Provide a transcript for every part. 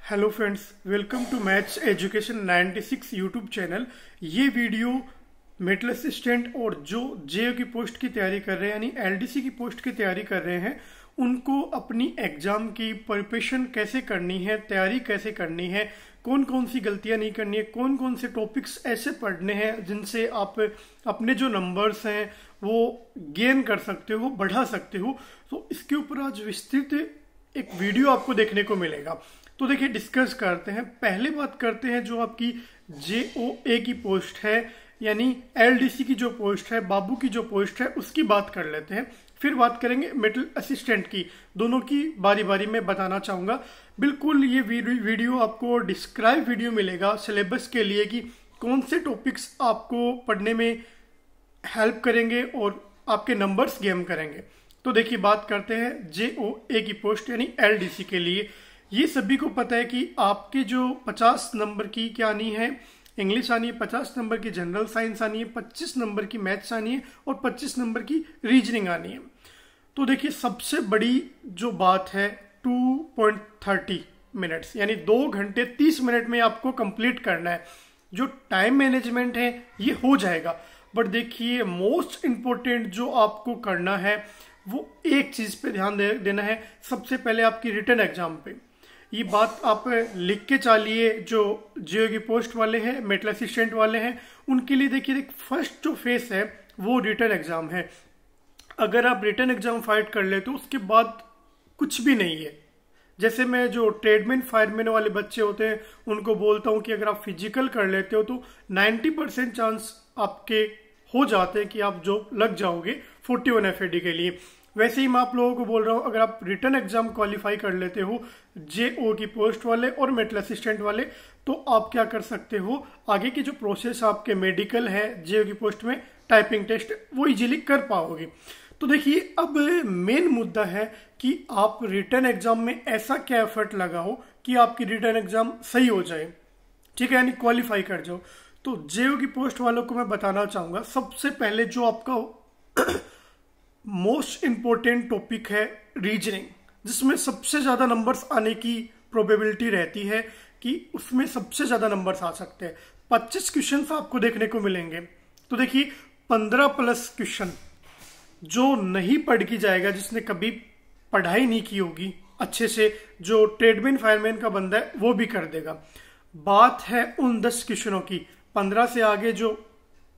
Hello friends, welcome to maths education 96 YouTube channel. ये video medical assistant और जो JEE की पोस्ट की तैयारी कर रहे हैं यानी एलडीसी की पोस्ट की तैयारी कर रहे हैं उनको अपनी एग्जाम की प्रिपरेशन कैसे करनी है, तैयारी कैसे करनी है, कौन कौन सी गलतियां नहीं करनी है, कौन कौन से टॉपिक्स ऐसे पढ़ने हैं जिनसे आप अपने जो नंबर्स हैं वो गेन कर सकते हो, बढ़ा सकते हो। तो इसके ऊपर आज विस्तृत एक वीडियो आपको देखने को मिलेगा। तो देखिए, डिस्कस करते हैं। पहले बात करते हैं जो आपकी जेओए की पोस्ट है यानी एलडीसी की जो पोस्ट है, बाबू की जो पोस्ट है, उसकी बात कर लेते हैं। फिर बात करेंगे मेडिकल असिस्टेंट की। दोनों की बारी बारी में बताना चाहूंगा। बिल्कुल ये वीडियो आपको डिस्क्राइब वीडियो मिलेगा सिलेबस के लिए कि कौन से टॉपिक्स आपको पढ़ने में हेल्प करेंगे और आपके नंबर्स गेम करेंगे। तो देखिए, बात करते हैं जेओए की पोस्ट यानी एलडीसी के लिए। ये सभी को पता है कि आपके जो 50 नंबर की क्या आनी है, इंग्लिश आनी है, 50 नंबर की जनरल साइंस आनी है, 25 नंबर की मैथ्स आनी है और 25 नंबर की रीजनिंग आनी है। तो देखिए, सबसे बड़ी जो बात है 2.30 मिनट्स यानी 2 घंटे 30 मिनट में आपको कंप्लीट करना है। जो टाइम मैनेजमेंट है ये हो जाएगा, बट देखिए मोस्ट इंपोर्टेंट जो आपको करना है वो एक चीज पे ध्यान देना है। सबसे पहले आपकी रिटन एग्जाम पे ये बात आप लिख के चलिए। जो जेईई की पोस्ट वाले हैं, मेडिकल असिस्टेंट वाले हैं, उनके लिए देखिए फर्स्ट जो फेस है वो रिटन एग्जाम है। अगर आप रिटन एग्जाम फाइट कर ले तो उसके बाद कुछ भी नहीं है। जैसे मैं जो ट्रेडमैन फायरमैन वाले बच्चे होते हैं उनको बोलता हूं कि अगर आप फिजिकल कर लेते हो तो 90% चांस आपके हो जाते हैं कि आप जॉब लग जाओगे 41 FAD के लिए। वैसे ही मैं आप लोगों को बोल रहा हूं, अगर आप रिटन एग्जाम क्वालिफाई कर लेते हो जेओ की पोस्ट वाले और मेडिकल असिस्टेंट वाले, तो आप क्या कर सकते हो, आगे की जो प्रोसेस आपके मेडिकल है जेओ की पोस्ट में, टाइपिंग टेस्ट, वो इजीली कर पाओगे। तो देखिए, अब मेन मुद्दा है कि आप रिटन एग्जाम में ऐसा क्या एफर्ट लगाओ कि आपकी रिटन एग्जाम सही हो जाए, ठीक है, यानी क्वालिफाई कर जाओ। तो जेईई की पोस्ट वालों को मैं बताना चाहूंगा, सबसे पहले जो आपका मोस्ट इंपोर्टेंट टॉपिक है रीजनिंग, जिसमें सबसे ज्यादा नंबर्स आने की प्रोबेबिलिटी रहती है कि उसमें सबसे ज्यादा नंबर्स आ सकते हैं। 25 क्वेश्चन आपको देखने को मिलेंगे। तो देखिए, 15+ क्वेश्चन जो नहीं पढ़ की जाएगा, जिसने कभी पढ़ाई नहीं की होगी अच्छे से, जो ट्रेडमैन फायरमैन का बंदा है वो भी कर देगा। बात है उन 10 क्वेश्चनों की, 15 से आगे जो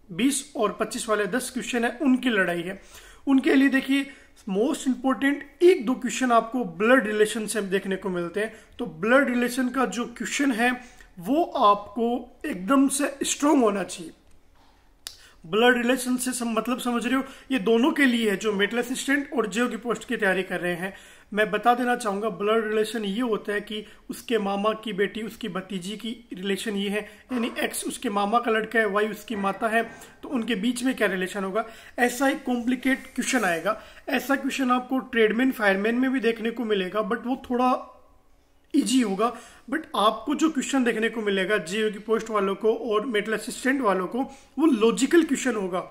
20 और 25 वाले 10 क्वेश्चन है उनकी लड़ाई है। उनके लिए देखिए, मोस्ट इंपोर्टेंट 1-2 क्वेश्चन आपको ब्लड रिलेशन से देखने को मिलते हैं। तो ब्लड रिलेशन का जो क्वेश्चन है वो आपको एकदम से स्ट्रोंग होना चाहिए। ब्लड रिलेशन से मतलब समझ रहे हो, ये दोनों के लिए है जो मेडिकल असिस्टेंट और जेईई की पोस्ट की तैयारी कर रहे हैं। मैं बता देना चाहूंगा, ब्लड रिलेशन ये होता है कि उसके मामा की बेटी उसकी भतीजी की रिलेशन ये है, यानी एक्स उसके मामा का लड़का है, वाई उसकी माता है, तो उनके बीच में क्या रिलेशन होगा। ऐसा एक कॉम्प्लिकेट क्वेश्चन आएगा। ऐसा क्वेश्चन आपको ट्रेडमैन फायरमैन में भी देखने को मिलेगा, बट वो थोड़ा इजी होगा। बट आपको जो क्वेश्चन देखने को मिलेगा जेईई की पोस्ट वालों को और मेडिकल असिस्टेंट वालों को, वो लॉजिकल क्वेश्चन होगा,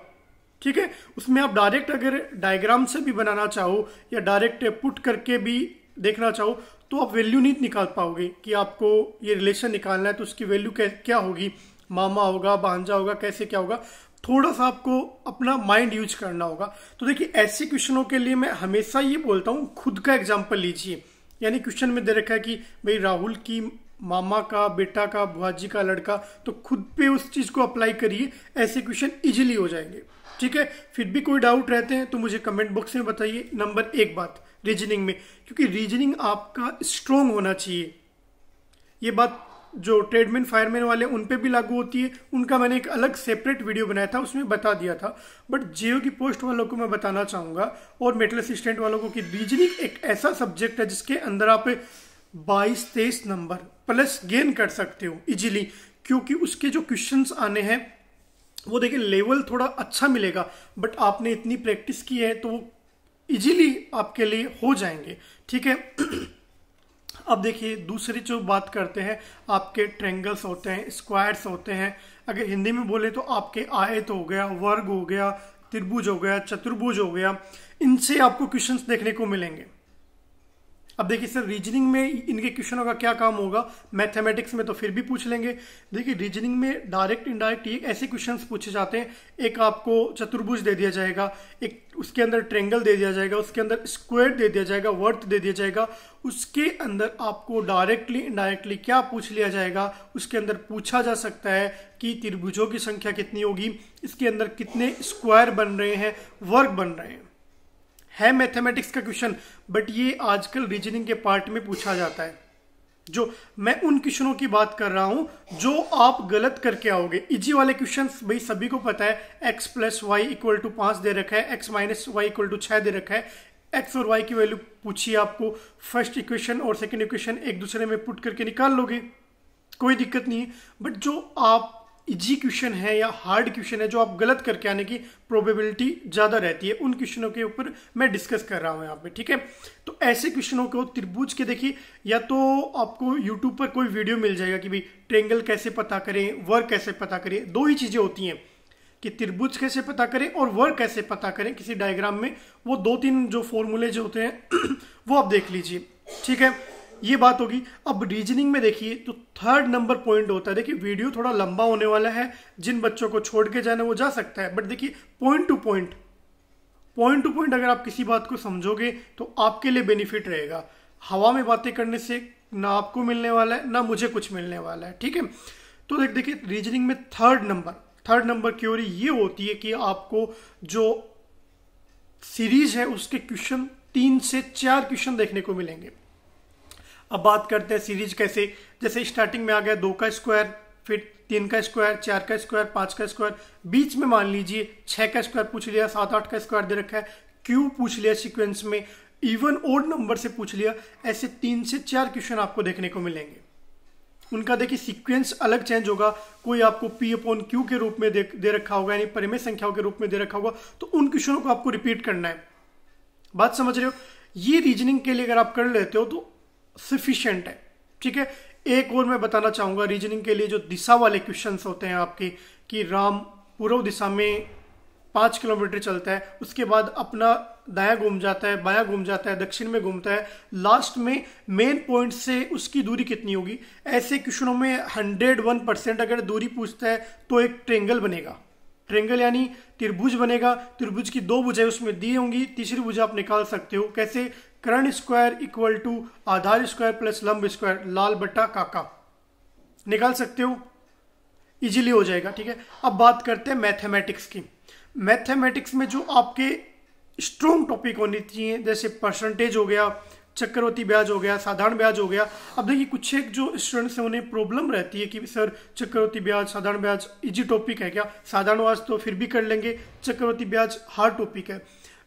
ठीक है। उसमें आप डायरेक्ट अगर डायग्राम से भी बनाना चाहो या डायरेक्ट पुट करके भी देखना चाहो तो आप वैल्यू नहीं निकाल पाओगे कि आपको ये रिलेशन निकालना है तो उसकी वैल्यू क्या होगी, मामा होगा, भांजा होगा, कैसे क्या होगा। थोड़ा सा आपको अपना माइंड यूज करना होगा। तो देखिए, ऐसे क्वेश्चनों के लिए मैं हमेशा ये बोलता हूँ, खुद का एग्जाम्पल लीजिए। यानी क्वेश्चन में दे रखा है कि भाई राहुल की मामा का बेटा का बुआजी का लड़का, तो खुद पे उस चीज को अप्लाई करिए, ऐसे क्वेश्चन इजीली हो जाएंगे, ठीक है। फिर भी कोई डाउट रहते हैं तो मुझे कमेंट बॉक्स में बताइए। नंबर 1 बात रीजनिंग में, क्योंकि रीजनिंग आपका स्ट्रोंग होना चाहिए। ये बात जो ट्रेडमैन फायरमैन वाले उन पे भी लागू होती है, उनका मैंने एक अलग सेपरेट वीडियो बनाया था, उसमें बता दिया था। बट जेईई की पोस्ट वालों को मैं बताना चाहूंगा और मेडिकल असिस्टेंट वालों को कि रीजनिंग एक ऐसा सब्जेक्ट है जिसके अंदर आप 22-23 नंबर प्लस गेन कर सकते हो इजीली, क्योंकि उसके जो क्वेश्चंस आने हैं वो देखिए लेवल थोड़ा अच्छा मिलेगा, बट आपने इतनी प्रैक्टिस की है तो वो इजीली आपके लिए हो जाएंगे, ठीक है। अब देखिए, दूसरी जो बात करते हैं, आपके ट्रायंगल्स होते हैं, स्क्वायर्स होते हैं। अगर हिंदी में बोले तो आपके आयत हो गया, वर्ग हो गया, त्रिभुज हो गया, चतुर्भुज हो गया, इनसे आपको क्वेश्चंस देखने को मिलेंगे। अब देखिए सर, रीजनिंग में इनके क्वेश्चनों का क्या काम होगा, मैथमेटिक्स में तो फिर भी पूछ लेंगे। देखिए रीजनिंग में डायरेक्ट इनडायरेक्ट ये ऐसे क्वेश्चंस पूछे जाते हैं, एक आपको चतुर्भुज दे दिया जाएगा, एक उसके अंदर ट्रेंगल दे दिया जाएगा, उसके अंदर स्क्वायर दे दिया जाएगा, वर्त दे दिया जाएगा, उसके अंदर आपको डायरेक्टली इनडायरेक्टली क्या पूछ लिया जाएगा, उसके अंदर पूछा जा सकता है कि त्रिभुजों की संख्या कितनी होगी, इसके अंदर कितने स्क्वायर बन रहे हैं, वर्ग बन रहे हैं। है मैथमेटिक्स का क्वेश्चन, बट ये आजकल रीजनिंग के पार्ट में पूछा जाता है। जो मैं उन क्वेश्चनों की बात कर रहा हूं जो आप गलत करके आओगे। इजी वाले क्वेश्चंस भाई सभी को पता है, x plus y equal to 5 दे रखा है, x minus y equal to 6 दे रखा है, x और y की वैल्यू पूछिए आपको, फर्स्ट इक्वेशन और सेकंड इक्वेशन एक दूसरे में पुट करके निकाल लोगे, कोई दिक्कत नहीं है। बट जो आप इजी क्वेश्चन है या हार्ड क्वेश्चन है जो आप गलत करके आने की प्रोबेबिलिटी ज्यादा रहती है, उन क्वेश्चनों के ऊपर मैं डिस्कस कर रहा हूं यहाँ पे, ठीक है। तो ऐसे क्वेश्चनों को त्रिभुज के देखिए, या तो आपको यूट्यूब पर कोई वीडियो मिल जाएगा कि भाई ट्रेंगल कैसे पता करें, वर्ग कैसे पता करें। दो ही चीजें होती हैं कि त्रिभुज कैसे पता करें और वर्ग कैसे पता करें किसी डायग्राम में, वो 2-3 जो फॉर्मूले जो होते हैं वो आप देख लीजिए, ठीक है। ये बात होगी। अब रीजनिंग में देखिए तो 3rd नंबर पॉइंट होता है। देखिए वीडियो थोड़ा लंबा होने वाला है, जिन बच्चों को छोड़ के जाना वो जा सकता है, बट देखिए पॉइंट टू पॉइंट अगर आप किसी बात को समझोगे तो आपके लिए बेनिफिट रहेगा। हवा में बातें करने से ना आपको मिलने वाला है ना मुझे कुछ मिलने वाला है, ठीक है। तो देखिए रीजनिंग में 3rd नंबर क्योरी ये होती है कि आपको जो सीरीज है उसके क्वेश्चन 3 से 4 क्वेश्चन देखने को मिलेंगे। अब बात करते हैं सीरीज कैसे, जैसे स्टार्टिंग में आ गया 2 का स्क्वायर, फिर 3 का स्क्वायर, 4 का स्क्वायर, 5 का स्क्वायर, बीच में मान लीजिए 6 का स्क्वायर पूछ लिया, 7-8 का स्क्वायर दे रखा है, क्यूब पूछ लिया सीक्वेंस में, इवन ओड नंबर से पूछ लिया। ऐसे 3 से 4 क्वेश्चन आपको देखने को मिलेंगे। उनका देखिए सीक्वेंस अलग चेंज होगा, कोई आपको P/Q के रूप में दे रखा होगा, यानी परिमेय संख्याओं के रूप में दे रखा होगा, तो उन क्वेश्चनों को आपको रिपीट करना है। बात समझ रहे हो? ये रीजनिंग के लिए अगर आप कर लेते हो तो सफिशिएंट है, ठीक है। एक और मैं बताना चाहूंगा रीजनिंग के लिए जो दिशा वाले क्वेश्चंस होते हैं आपके, कि राम पूर्व दिशा में 5 किलोमीटर चलता है, उसके बाद अपना दायां घूम जाता है, बायां घूम जाता है, दक्षिण में घूमता है, लास्ट में मेन पॉइंट से उसकी दूरी कितनी होगी। ऐसे क्वेश्चनों में 101% अगर दूरी पूछता है तो एक ट्रेंगल बनेगा, ट्रेंगल यानी त्रिभुज बनेगा। त्रिभुज की 2 भुजाएं उसमें दी होंगी, तीसरी भुजा आप निकाल सकते हो कैसे, कर्ण स्क्वायर इक्वल टू आधार स्क्वायर प्लस लंब स्क्वायर, लाल बटा काका, निकाल सकते हो, इजीली हो जाएगा, ठीक है। अब बात करते हैं मैथमेटिक्स की। मैथमेटिक्स में जो आपके स्ट्रॉन्ग टॉपिक होनी चाहिए, जैसे परसेंटेज हो गया, चक्रवृद्धि ब्याज हो गया, साधारण ब्याज हो गया। अब देखिए कुछ एक जो स्टूडेंट्स हैं उन्हें प्रॉब्लम रहती है कि सर चक्रवृद्धि ब्याज, साधारण ब्याज इजी टॉपिक है क्या? साधारण ब्याज तो फिर भी कर लेंगे, चक्रवृद्धि ब्याज हार्ड टॉपिक है।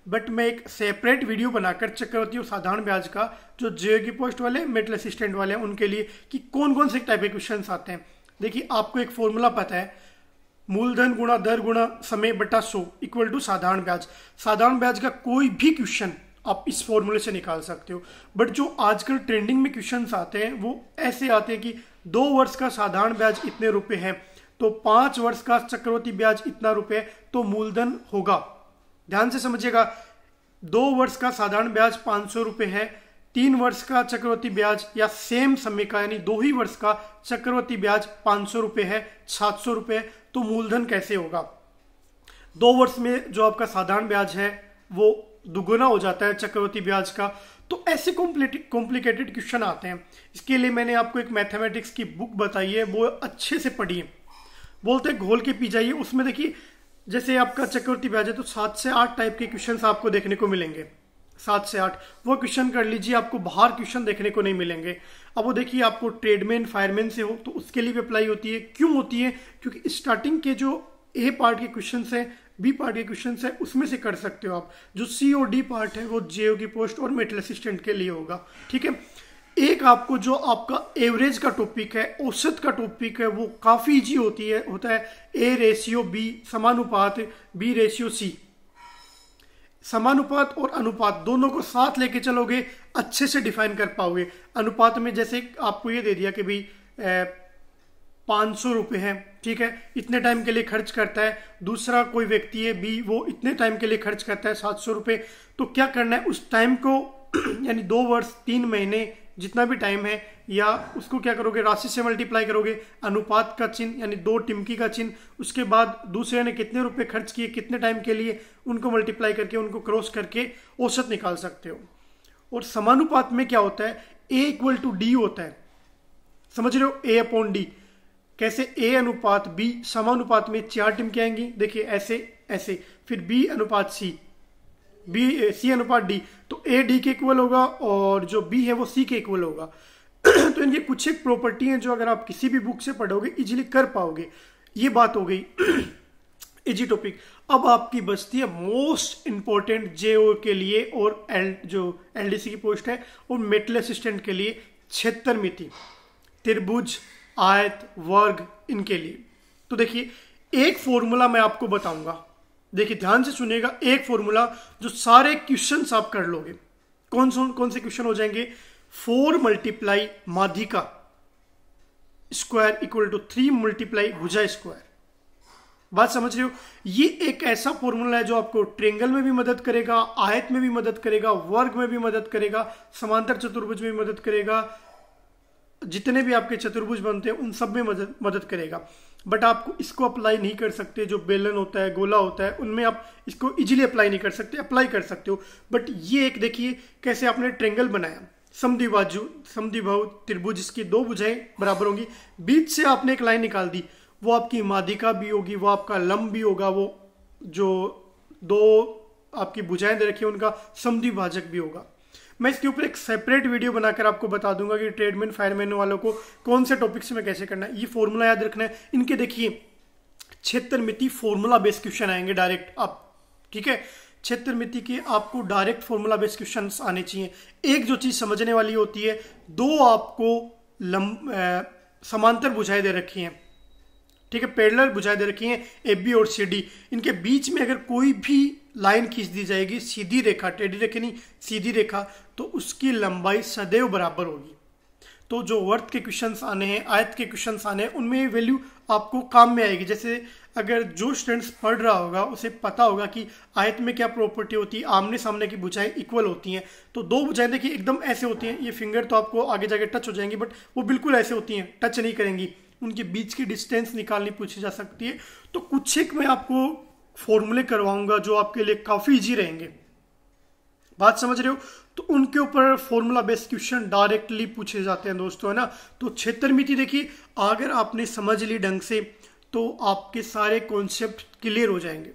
बट मैं एक सेपरेट वीडियो बनाकर चक्रवृद्धि और साधारण ब्याज का, जो जेईई की पोस्ट वाले, मेडिकल असिस्टेंट वाले हैं उनके लिए, कि कौन कौन से टाइप के क्वेश्चन आते हैं। देखिए आपको एक फॉर्मूला पता है, मूलधन गुणा दर गुणा समय बटा 100 इक्वल टू साधारण ब्याज। साधारण ब्याज का कोई भी क्वेश्चन आप इस फॉर्मूले से निकाल सकते हो। बट जो आजकल ट्रेंडिंग में क्वेश्चंस आते हैं वो ऐसे आते हैं कि 2 वर्ष का साधारण ब्याज इतने रुपए है, तो 5 वर्ष का चक्रवृद्धि ब्याज इतना रुपए, तो मूलधन होगा। ध्यान से समझिएगा, 2 वर्ष का साधारण ब्याज 500 रुपए है, 3 वर्ष का चक्रवृद्धि ब्याज या सेम समय का यानी 2 ही वर्ष का चक्रवृद्धि ब्याज 500 रुपए है, 700 रुपए, तो मूलधन कैसे होगा? 2 वर्ष में जो आपका साधारण ब्याज है वो दुगुना हो जाता है चक्रवृद्धि ब्याज का। तो ऐसे कॉम्प्लिकेटेड क्वेश्चन आते हैं। इसके लिए मैंने आपको एक मैथमेटिक्स की बुक बताई है, वो अच्छे से पढ़िए, बोलते हैं घोल के पी जाइए। उसमें देखिए जैसे आपका चक्रवृद्धि ब्याज है तो 7 से 8 टाइप के क्वेश्चंस आपको देखने को मिलेंगे, 7 से 8 वो क्वेश्चन कर लीजिए, आपको बाहर क्वेश्चन देखने को नहीं मिलेंगे। अब वो देखिए आपको ट्रेडमैन फायरमैन से हो तो उसके लिए भी अप्लाई होती है। क्यों होती है? क्योंकि स्टार्टिंग के जो ए पार्ट के क्वेश्चन है, बी पार्ट के क्वेश्चन है, उसमें से कर सकते हो आप। जो सी और डी पार्ट है वो जेईई की पोस्ट और मेडिकल असिस्टेंट के लिए होगा, ठीक है। एक आपको जो आपका एवरेज का टॉपिक है, औसत का टॉपिक है, वो काफी इजी होता है A/B समानुपात B/C। समानुपात और अनुपात दोनों को साथ लेके चलोगे अच्छे से डिफाइन कर पाओगे। अनुपात में जैसे आपको ये दे दिया कि भाई 500 रुपए है, ठीक है, इतने टाइम के लिए खर्च करता है। दूसरा कोई व्यक्ति है B, वो इतने टाइम के लिए खर्च करता है 700 रुपए। तो क्या करना है, उस टाइम को यानी 2 वर्ष 3 महीने जितना भी टाइम है, या उसको क्या करोगे, राशि से मल्टीप्लाई करोगे, अनुपात का चिन्ह यानी 2 टिमकी का चिन्ह, उसके बाद दूसरे ने कितने रुपए खर्च किए कितने टाइम के लिए, उनको मल्टीप्लाई करके उनको क्रॉस करके औसत निकाल सकते हो। और समानुपात में क्या होता है, A इक्वल टू डी होता है, समझ रहे हो, A अपॉन डी। कैसे, A अनुपात B, समानुपात में 4 टिमकी आएंगी, देखिए ऐसे ऐसे, फिर B अनुपात C, C अनुपात D, तो A D के इक्वल होगा और जो B है वो C के इक्वल होगा। तो इनकी कुछ एक प्रॉपर्टी हैं जो अगर आप किसी भी बुक से पढ़ोगे इजीली कर पाओगे। ये बात हो गई इजी टॉपिक। अब आपकी बचती है मोस्ट इंपॉर्टेंट जेओ के लिए और जो एलडीसी की पोस्ट है और मेटल असिस्टेंट के लिए क्षेत्रमिति, त्रिभुज, आयत, वर्ग, इनके लिए। तो देखिए एक फॉर्मूला मैं आपको बताऊंगा, देखिए ध्यान से सुनिएगा, एक फॉर्मूला जो सारे क्वेश्चंस आप कर लोगे। कौन से क्वेश्चन हो जाएंगे, 4 मल्टीप्लाई माध्यिका स्क्वायर इक्वल टू 3 मल्टीप्लाई भुजा स्क्वायर। बात समझ रहे हो, ये एक ऐसा फॉर्मूला है जो आपको ट्रायंगल में भी मदद करेगा, आयत में भी मदद करेगा, वर्ग में भी मदद करेगा, समांतर चतुर्भुज में भी मदद करेगा, जितने भी आपके चतुर्भुज बनते हैं उन सब में मदद करेगा। बट आपको इसको अप्लाई नहीं कर सकते, जो बेलन होता है, गोला होता है, उनमें आप इसको इजीली अप्लाई नहीं कर सकते, अप्लाई कर सकते हो। बट ये एक देखिए कैसे आपने ट्रायंगल बनाया, समद्विबाजु समद्विबाहु त्रिभुज, इसकी 2 भुजाएं बराबर होंगी, बीच से आपने एक लाइन निकाल दी, वो आपकी माध्यिका भी होगी, वो आपका लंब भी होगा, वो जो 2 आपकी भुजाएं दे रखी है उनका समद्विभाजक भी होगा। मैं इसके ऊपर एक सेपरेट वीडियो बनाकर आपको बता दूंगा कि ट्रेडमैन फायरमैन वालों को कौन से टॉपिक्स में कैसे करना है। ये फॉर्मूला याद रखना है। इनके देखिए क्षेत्रमिति फॉर्मूला बेस्ड क्वेश्चन आएंगे डायरेक्ट आप, ठीक है। क्षेत्रमिति के आपको डायरेक्ट फॉर्मूला बेस्ड क्वेश्चंस आने चाहिए। एक जो चीज समझने वाली होती है, 2 आपको समांतर भुजाएं दे रखी हैं, ठीक है, पैरेलल भुजाएं दे रखी हैं AB और CD, इनके बीच में अगर कोई भी लाइन खींच दी जाएगी, सीधी रेखा, टेढ़ी रेखा नहीं, सीधी रेखा, तो उसकी लंबाई सदैव बराबर होगी। तो जो वर्त के क्वेश्चंस आने हैं, आयत के क्वेश्चंस आने हैं, उनमें वैल्यू आपको काम में आएगी। जैसे अगर जो स्टूडेंट्स पढ़ रहा होगा उसे पता होगा कि आयत में क्या प्रॉपर्टी होती है, आमने सामने की भुजाएं इक्वल होती हैं। तो 2 भुजाएं देखिए एकदम ऐसे होती हैं, ये फिंगर तो आपको आगे जाके टच हो जाएंगी, बट वो बिल्कुल ऐसे होती हैं, टच नहीं करेंगी, उनके बीच की डिस्टेंस निकालनी पूछी जा सकती है। तो कुछ एक मैं आपको फॉर्मूले करवाऊंगा जो आपके लिए काफी इजी रहेंगे। बात समझ रहे हो, तो उनके ऊपर फॉर्मूला बेस्ड क्वेश्चन डायरेक्टली पूछे जाते हैं दोस्तों, है ना। तो क्षेत्रमिति देखिए अगर आपने समझ ली ढंग से तो आपके सारे कॉन्सेप्ट क्लियर हो जाएंगे।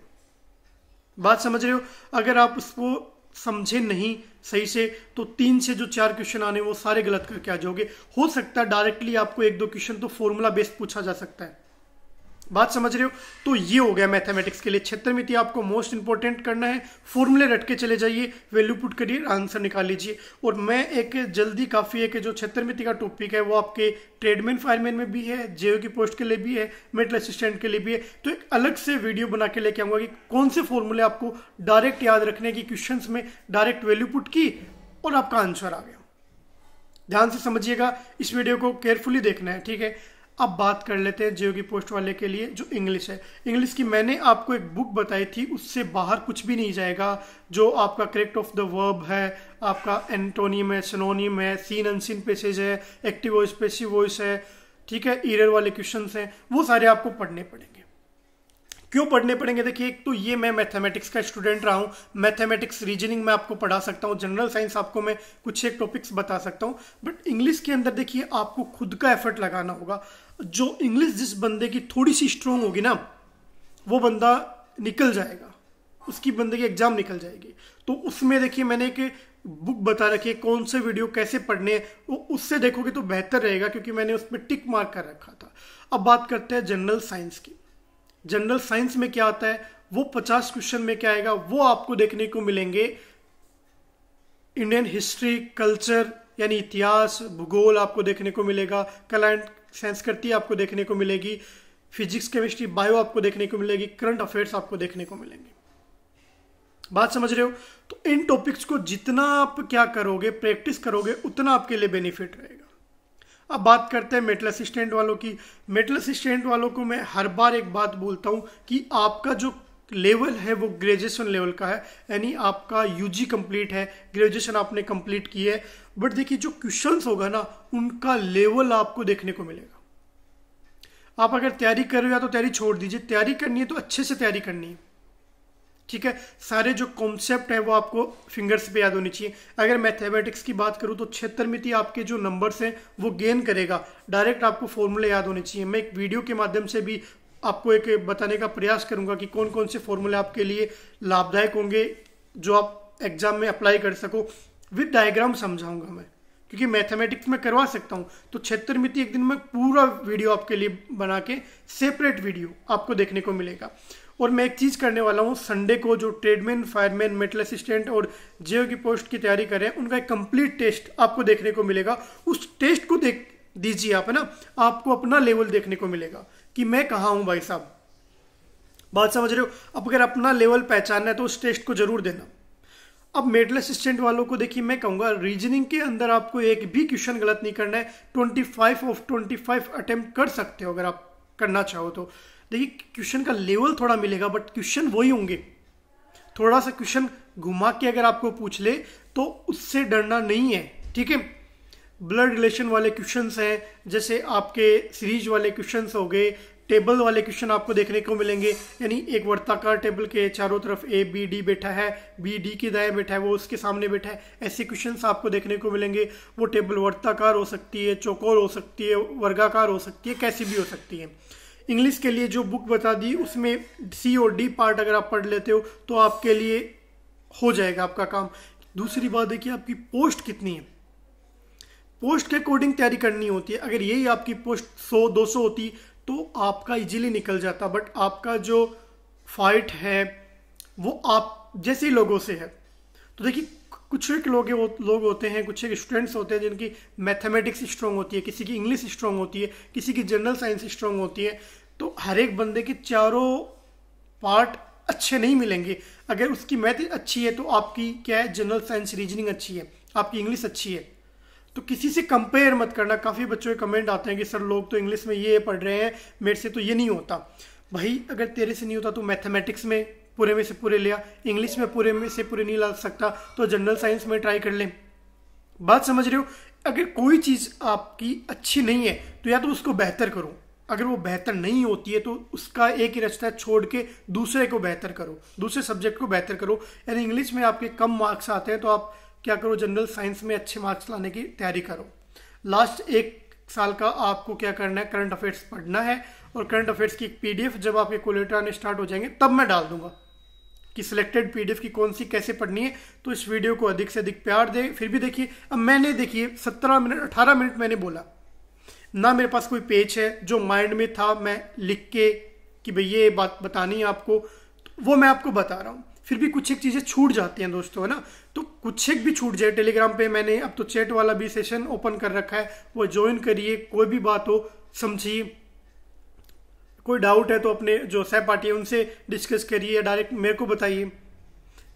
बात समझ रहे हो, अगर आप उसको समझे नहीं सही से तो 3 से जो 4 क्वेश्चन आने वो सारे गलत करके आ जाओगे। हो सकता है डायरेक्टली आपको 1-2 क्वेश्चन तो फॉर्मूला बेस्ड पूछा जा सकता है। बात समझ रहे हो, तो ये हो गया मैथमेटिक्स के लिए। क्षेत्रमिति आपको मोस्ट इंपोर्टेंट करना है, फॉर्मूले रट के चले जाइए, वैल्यू पुट करिए, आंसर निकाल लीजिए। और मैं एक जल्दी काफी है कि जो क्षेत्रमिति का टॉपिक है वो आपके ट्रेडमैन फायरमैन में भी है, जेओ की पोस्ट के लिए भी है, मेटल असिस्टेंट के लिए भी है। तो एक अलग से वीडियो बना के लेके आऊंगा कि कौन से फॉर्मूले आपको डायरेक्ट याद रखने की, क्वेश्चन में डायरेक्ट वैल्यू पुट की और आपका आंसर आ गया। ध्यान से समझिएगा, इस वीडियो को केयरफुली देखना है, ठीक है। अब बात कर लेते हैं जेओ की पोस्ट वाले के लिए जो इंग्लिश है। इंग्लिश की मैंने आपको एक बुक बताई थी, उससे बाहर कुछ भी नहीं जाएगा। जो आपका करेक्ट ऑफ द वर्ब है, आपका एंटोनिम है, सिनोनिम है, सीन अनसीन पैसेज है, एक्टिव वॉइस, पैसिव वॉइस है, ठीक है, एरर वाले क्वेश्चंस हैं, वो सारे आपको पढ़ने पड़ेंगे। क्यों पढ़ने पड़ेंगे, देखिए एक तो ये मैं मैथमेटिक्स का स्टूडेंट रहा हूँ, मैथमेटिक्स रीजनिंग में आपको पढ़ा सकता हूँ, जनरल साइंस आपको मैं कुछ एक टॉपिक्स बता सकता हूँ, बट इंग्लिश के अंदर देखिए आपको खुद का एफर्ट लगाना होगा। जो इंग्लिश जिस बंदे की थोड़ी सी स्ट्रांग होगी ना, वो बंदा निकल जाएगा, उसकी बंदे की एग्जाम निकल जाएगी। तो उसमें देखिए मैंने एक बुक बता रखी है, कौन से वीडियो कैसे पढ़ने हैं, उससे देखोगे तो बेहतर रहेगा, क्योंकि मैंने उस पर टिक मार्क कर रखा था। अब बात करते हैं जनरल साइंस की। जनरल साइंस में क्या आता है, वो 50 क्वेश्चन में क्या आएगा वो आपको देखने को मिलेंगे। इंडियन हिस्ट्री, कल्चर यानी इतिहास, भूगोल आपको देखने को मिलेगा, कला एंड संस्कृति आपको देखने को मिलेगी, फिजिक्स, केमिस्ट्री, बायो आपको देखने को मिलेगी, करंट अफेयर्स आपको देखने को मिलेंगे। बात समझ रहे हो, तो इन टॉपिक्स को जितना आप क्या करोगे, प्रैक्टिस करोगे, उतना आपके लिए बेनिफिट रहेगा। अब बात करते हैं मेटल असिस्टेंट वालों की। मेटल असिस्टेंट वालों को मैं हर बार एक बात बोलता हूं कि आपका जो लेवल है वो ग्रेजुएशन लेवल का है, यानी आपका यूजी कंप्लीट है, ग्रेजुएशन आपने कंप्लीट की है। बट देखिए जो क्वेश्चंस होगा ना उनका लेवल आपको देखने को मिलेगा। आप अगर तैयारी कर रहे हो तो तैयारी छोड़ दीजिए, तैयारी करनी है तो अच्छे से तैयारी करनी है, ठीक है। सारे जो कॉन्सेप्ट है वो आपको फिंगर्स पे याद होनी चाहिए। अगर मैथमेटिक्स की बात करूँ तो क्षेत्रमिति आपके जो नंबर्स हैं वो गेन करेगा, डायरेक्ट आपको फॉर्मूले याद होने चाहिए। मैं एक वीडियो के माध्यम से भी आपको एक बताने का प्रयास करूंगा कि कौन कौन से फॉर्मूले आपके लिए लाभदायक होंगे जो आप एग्जाम में अप्लाई कर सको, विद डायग्राम समझाऊंगा मैं, क्योंकि मैथमेटिक्स में करवा सकता हूं। तो क्षेत्रमिति एक दिन में पूरा वीडियो आपके लिए बना के सेपरेट वीडियो आपको देखने को मिलेगा। और मैं एक चीज करने वाला हूं, संडे को जो ट्रेडमैन, फायरमैन, मेटल असिस्टेंट और जेओ की पोस्ट की तैयारी कर रहे हैं उनका एक कंप्लीट टेस्ट आपको देखने को मिलेगा। उस टेस्ट को देख दीजिए आप, है ना, आपको अपना लेवल देखने को मिलेगा कि मैं कहाँ हूं भाई साहब। बात समझ रहे हो? अब अगर अपना लेवल पहचानना है तो उस टेस्ट को जरूर देना। अब मेटल असिस्टेंट वालों को देखिए, मैं कहूंगा रीजनिंग के अंदर आपको एक भी क्वेश्चन गलत नहीं करना है। 25 ऑफ 25 अटेम्प्ट कर सकते हो अगर आप करना चाहो तो। देखिए क्वेश्चन का लेवल थोड़ा मिलेगा बट क्वेश्चन वही होंगे। थोड़ा सा क्वेश्चन घुमा के अगर आपको पूछ ले तो उससे डरना नहीं है, ठीक है। ब्लड रिलेशन वाले क्वेश्चंस हैं, जैसे आपके सीरीज वाले क्वेश्चंस हो गए, टेबल वाले क्वेश्चन आपको देखने को मिलेंगे, यानी एक वर्ताकार टेबल के चारों तरफ ए बी डी बैठा है, बी डी के दाएं बैठा है, वो उसके सामने बैठा है, ऐसे क्वेश्चंस आपको देखने को मिलेंगे। वो टेबल वर्ताकार हो सकती है, चौकोर हो सकती है, वर्गाकार हो सकती है, कैसी भी हो सकती है। इंग्लिश के लिए जो बुक बता दी उसमें सी और डी पार्ट अगर आप पढ़ लेते हो तो आपके लिए हो जाएगा आपका काम। दूसरी बात देखिए आपकी पोस्ट कितनी है, पोस्ट के अकॉर्डिंग तैयारी करनी होती है। अगर यही आपकी पोस्ट 100-200 होती तो आपका इजीली निकल जाता, बट आपका जो फाइट है वो आप जैसे लोगों से है। तो देखिए कुछ एक लोग होते हैं, कुछ एक स्टूडेंट्स होते हैं जिनकी मैथमेटिक्स स्ट्रांग होती है, किसी की इंग्लिश स्ट्रांग होती है, किसी की जनरल साइंस स्ट्रांग होती है। तो हर एक बंदे के चारों पार्ट अच्छे नहीं मिलेंगे। अगर उसकी मैथ अच्छी है तो आपकी क्या है, जनरल साइंस रीजनिंग अच्छी है, आपकी इंग्लिश अच्छी है। तो किसी से कंपेयर मत करना। काफ़ी बच्चों के कमेंट आते हैं कि सर लोग तो इंग्लिश में ये पढ़ रहे हैं, मेरे से तो ये नहीं होता। भाई अगर तेरे से नहीं होता तो मैथमेटिक्स में पूरे में से पूरे लिया, इंग्लिश में पूरे में से पूरे नहीं ला सकता तो जनरल साइंस में ट्राई कर लें। बात समझ रहे हो? अगर कोई चीज़ आपकी अच्छी नहीं है तो या तो उसको बेहतर करो, अगर वो बेहतर नहीं होती है तो उसका एक ही रास्ता छोड़ के दूसरे को बेहतर करो, दूसरे सब्जेक्ट को बेहतर करो। यानी इंग्लिश में आपके कम मार्क्स आते हैं तो आप क्या करो, जनरल साइंस में अच्छे मार्क्स लाने की तैयारी करो। लास्ट 1 साल का आपको क्या करना है, करंट अफेयर्स पढ़ना है। और करंट अफेयर्स की पीडीएफ जब आपके कोलेटर आने स्टार्ट हो जाएंगे तब मैं डाल दूंगा कि सिलेक्टेड पीडीएफ की कौन सी कैसे पढ़नी है। तो इस वीडियो को अधिक से अधिक प्यार दे। फिर भी देखिए, अब मैंने देखिए 17 मिनट 18 मिनट मैंने बोला ना, मेरे पास कोई पेज है जो माइंड में था मैं लिख के कि भाई ये बात बतानी है आपको, तो वो मैं आपको बता रहा हूँ। फिर भी कुछ एक चीज़ें छूट जाती हैं दोस्तों, है ना। तो कुछ एक भी छूट जाए, टेलीग्राम पे मैंने अब तो चैट वाला भी सेशन ओपन कर रखा है, वो ज्वाइन करिए। कोई भी बात हो समझिए, कोई डाउट है तो अपने जो सहपाठी है उनसे डिस्कस करिए, डायरेक्ट मेरे को बताइए,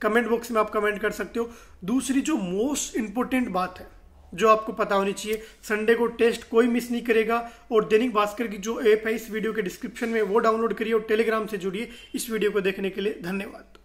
कमेंट बॉक्स में आप कमेंट कर सकते हो। दूसरी जो मोस्ट इंपॉर्टेंट बात है जो आपको पता होनी चाहिए, संडे को टेस्ट कोई मिस नहीं करेगा। और दैनिक भास्कर की जो ऐप है इस वीडियो के डिस्क्रिप्शन में वो डाउनलोड करिए और टेलीग्राम से जुड़िए। इस वीडियो को देखने के लिए धन्यवाद।